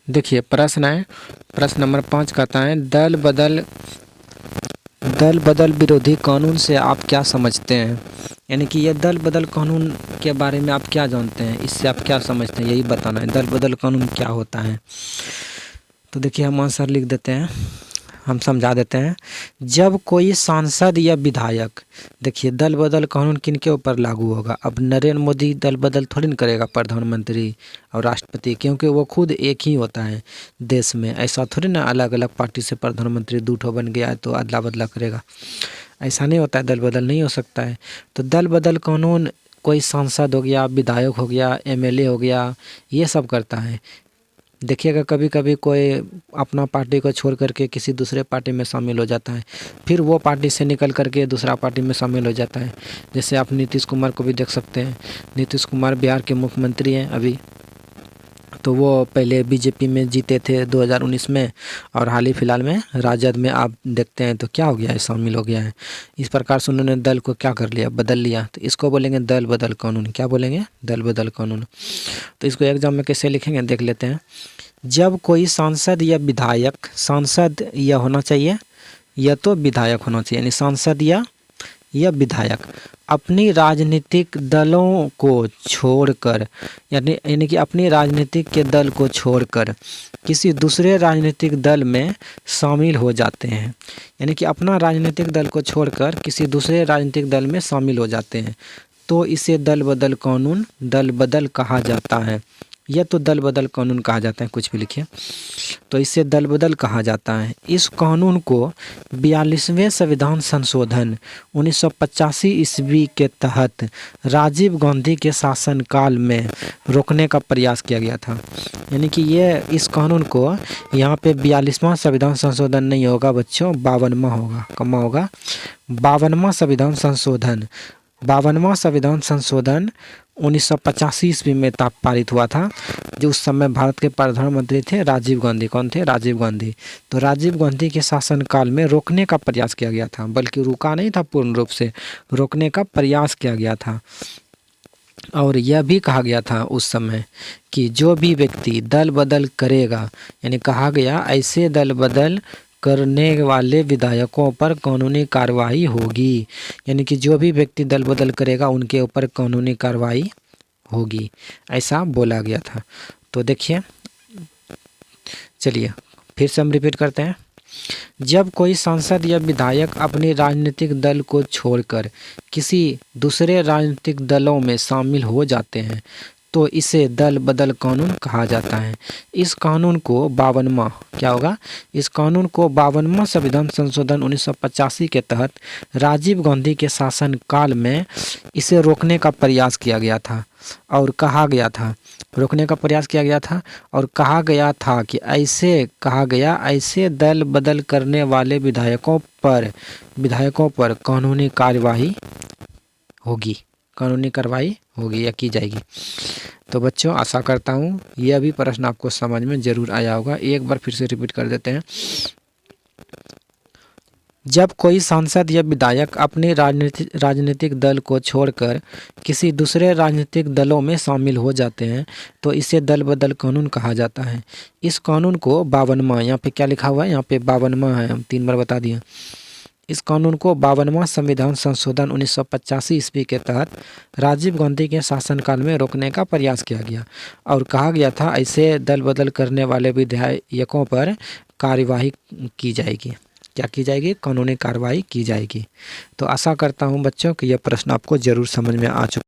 देखिए प्रश्न है, प्रश्न नंबर 5 कहता है दल बदल विरोधी कानून से आप क्या समझते हैं। यानी कि यह दल बदल कानून के बारे में आप क्या जानते हैं, इससे आप क्या समझते हैं, यही बताना है। दल बदल कानून क्या होता है। तो देखिए हम आंसर लिख देते हैं, हम समझा देते हैं। जब कोई सांसद या विधायक, देखिए दल बदल कानून किनके ऊपर लागू होगा। अब नरेंद्र मोदी दल बदल थोड़ी ना करेगा प्रधानमंत्री और राष्ट्रपति, क्योंकि वो खुद एक ही होता है देश में। ऐसा थोड़ी ना अलग अलग पार्टी से प्रधानमंत्री दूठो बन गया है तो अदला बदला करेगा, ऐसा नहीं होता है। दल बदल नहीं हो सकता है। तो दल बदल कानून कोई सांसद हो गया, विधायक हो गया, एमएलए हो गया, ये सब करता है। देखिएगा कभी कभी कोई अपना पार्टी को छोड़ करके किसी दूसरे पार्टी में शामिल हो जाता है, फिर वो पार्टी से निकल करके दूसरा पार्टी में शामिल हो जाता है। जैसे आप नीतीश कुमार को भी देख सकते हैं। नीतीश कुमार बिहार के मुख्यमंत्री हैं अभी, तो वो पहले बीजेपी में जीते थे 2019 में, और हाल ही फिलहाल में राजद में आप देखते हैं तो क्या हो गया है, शामिल हो गया है। इस प्रकार से उन्होंने दल को क्या कर लिया, बदल लिया। तो इसको बोलेंगे दल बदल कानून। क्या बोलेंगे, दल बदल कानून। तो इसको एग्जाम में कैसे लिखेंगे देख लेते हैं। जब कोई सांसद या विधायक, सांसद यह होना चाहिए या तो विधायक होना चाहिए, यानी सांसद या विधायक अपनी राजनीतिक दलों को छोड़कर, यानी कि अपनी राजनीतिक के दल को छोड़कर किसी दूसरे राजनीतिक दल में शामिल हो जाते हैं। यानी कि अपना राजनीतिक दल को छोड़कर किसी दूसरे राजनीतिक दल में शामिल हो जाते हैं, तो इसे दल बदल कानून, दल बदल कहा जाता है। यह तो दल बदल कानून कहा जाता है, कुछ भी लिखिए। तो इसे दल बदल कहा जाता है। इस कानून को 42वें संविधान संशोधन 1985 ईस्वी के तहत राजीव गांधी के शासनकाल में रोकने का प्रयास किया गया था। यानी कि ये इस कानून को, यहाँ पे 42वां संविधान संशोधन नहीं होगा बच्चों, 52वां होगा। कमा होगा 52वां संविधान संशोधन। 52वां संविधान संशोधन 1985 ईस्वी में पारित हुआ था, जो उस समय भारत के प्रधानमंत्री थे राजीव गांधी। कौन थे, राजीव गांधी। तो राजीव गांधी के शासनकाल में रोकने का प्रयास किया गया था, बल्कि रुका नहीं था, पूर्ण रूप से रोकने का प्रयास किया गया था। और यह भी कहा गया था उस समय कि जो भी व्यक्ति दल बदल करेगा, यानी कहा गया ऐसे दल बदल करने वाले विधायकों पर कानूनी कार्रवाई होगी। यानी कि जो भी व्यक्ति दल बदल करेगा उनके ऊपर कानूनी कार्रवाई होगी, ऐसा बोला गया था। तो देखिए, चलिए फिर से हम रिपीट करते हैं। जब कोई सांसद या विधायक अपने राजनीतिक दल को छोड़कर किसी दूसरे राजनीतिक दलों में शामिल हो जाते हैं, तो इसे दल बदल कानून कहा जाता है। इस कानून को 52वां, क्या होगा, इस कानून को 52वां संविधान संशोधन 1985 के तहत राजीव गांधी के शासनकाल में इसे रोकने का प्रयास किया गया था, और कहा गया था, रोकने का प्रयास किया गया था और कहा गया था कि ऐसे दल बदल करने वाले विधायकों पर कानूनी कार्रवाई होगी या की जाएगी। तो बच्चों आशा करता हूँ यह भी प्रश्न आपको समझ में जरूर आया होगा। एक बार फिर से रिपीट कर देते हैं। जब कोई सांसद या विधायक अपने राजनीतिक दल को छोड़कर किसी दूसरे राजनीतिक दलों में शामिल हो जाते हैं, तो इसे दल बदल कानून कहा जाता है। इस कानून को 52वां, यहाँ पे क्या लिखा हुआ है, यहाँ पे 52वां है, हम 3 बार बता दिए। इस कानून को 52वां संविधान संशोधन 1985 ईस्वी के तहत राजीव गांधी के शासनकाल में रोकने का प्रयास किया गया, और कहा गया था ऐसे दल बदल करने वाले विधायकों पर कार्यवाही की जाएगी। क्या की जाएगी, कानूनी कार्रवाई की जाएगी। तो आशा करता हूं बच्चों कि यह प्रश्न आपको जरूर समझ में आ चुका